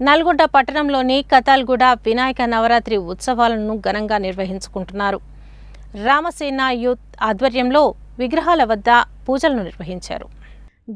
నల్గొండ పట్టణంలోని కతాల్గూడ వినాయక నవరాత్రి ఉత్సవాలను ఘనంగా నిర్వహించుకుంటున్నారు. రామసేన యూత్ ఆధ్వర్యంలో విగ్రహాల వద్ద పూజలను నిర్వహించారు.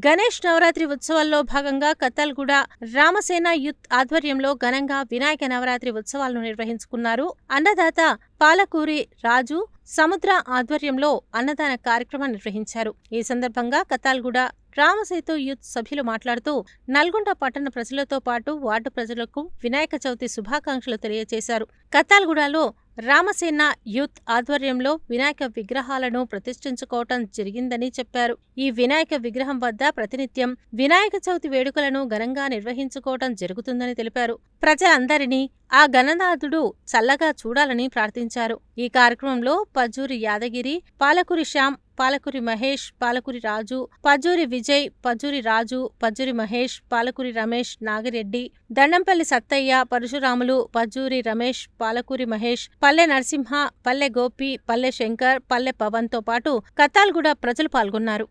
గణేష్ నవరాత్రి ఉత్సవాల్లో భాగంగా కతాల్గూడ రామసేన యూత్ ఆధ్వర్యంలో ఘనంగా వినాయక నవరాత్రి ఉత్సవాలను నిర్వహించుకున్నారు. అన్నదాత పాలకూరి రాజు సముద్ర ఆధ్వర్యంలో అన్నదాన కార్యక్రమం నిర్వహించారు. ఈ సందర్భంగా కతాల్గూడ రామసేతు యూత్ సభ్యులు మాట్లాడుతూ నల్గొండ పట్టణ ప్రజలతో పాటు వార్డు ప్రజలకు వినాయక చవితి శుభాకాంక్షలు తెలియజేశారు. కతాల్గూడలో రామసేన యూత్ ఆధ్వర్యంలో వినాయక విగ్రహాలను ప్రతిష్ఠించుకోవటం జరిగిందని చెప్పారు. ఈ వినాయక విగ్రహం వద్ద ప్రతినిత్యం వినాయక చవితి వేడుకలను ఘనంగా నిర్వహించుకోవటం జరుగుతుందని తెలిపారు. ప్రజలందరినీ ఆ గణనాథుడు చల్లగా చూడాలని ప్రార్థించారు. ఈ కార్యక్రమంలో పజ్జూరి యాదగిరి, పాలకూరి శ్యామ్, పాలకూరి మహేష్, పాలకూరి రాజు, పజ్జూరి విజయ్, పజ్జూరి రాజు, పజ్జూరి మహేష్, పాలకూరి రమేష్, నాగిరెడ్డి, దండంపల్లి సత్తయ్య, పరశురాములు, పజ్జూరి రమేష్, పాలకూరి మహేష్, పల్లె నరసింహ, పల్లె గోపి, పల్లె శంకర్, పల్లె పవన్ తో పాటు కతాల్గూడ ప్రజలు పాల్గొన్నారు.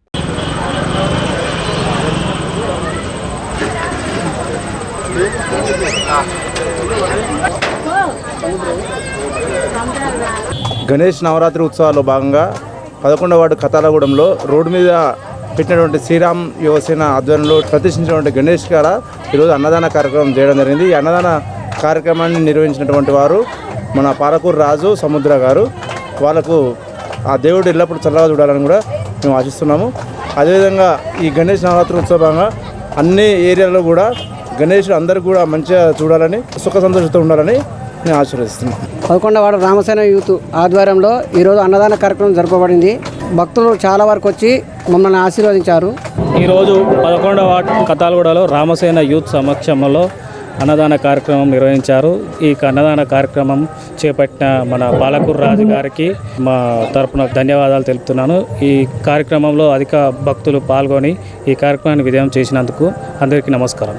గణేష్ నవరాత్రి ఉత్సవాల్లో భాగంగా 11వ వార్డు కతాలగూడెంలో రోడ్డు మీద పెట్టినటువంటి శ్రీరామ్ యువసేన ఆధ్వర్యంలో ప్రతిష్ఠించినటువంటి గణేష్ కాడ ఈరోజు అన్నదాన కార్యక్రమం చేయడం జరిగింది. ఈ అన్నదాన కార్యక్రమాన్ని నిర్వహించినటువంటి వారు మన పాలకూరు రాజు సముద్ర గారు. వాళ్ళకు ఆ దేవుడు ఎల్లప్పుడూ చల్లగా చూడాలని కూడా మేము ఆశిస్తున్నాము. అదేవిధంగా ఈ గణేష్ నవరాత్రి ఉత్సవంగా అన్ని ఏరియాల్లో కూడా గణేషుడు అందరికీ కూడా మంచిగా చూడాలని, సుఖ సంతోషంతో ఉండాలని నేను ఆశీర్వదిస్తున్నాను. 11వ వార్డు రామసేన యూత్ ఆధ్వర్యంలో ఈరోజు అన్నదాన కార్యక్రమం జరపబడింది. భక్తులు చాలా వరకు వచ్చి మమ్మల్ని ఆశీర్వదించారు. ఈరోజు 11వ వార్డు కతాల్గూడలో రామసేన యూత్ సమక్షంలో అన్నదాన కార్యక్రమం నిర్వహించారు. ఈ అన్నదాన కార్యక్రమం చేపట్టిన మన పాలకూరు రాజు గారికి మా తరపున ధన్యవాదాలు తెలుపుతున్నాను. ఈ కార్యక్రమంలో అధిక భక్తులు పాల్గొని ఈ కార్యక్రమాన్ని విజయం చేసినందుకు అందరికీ నమస్కారం.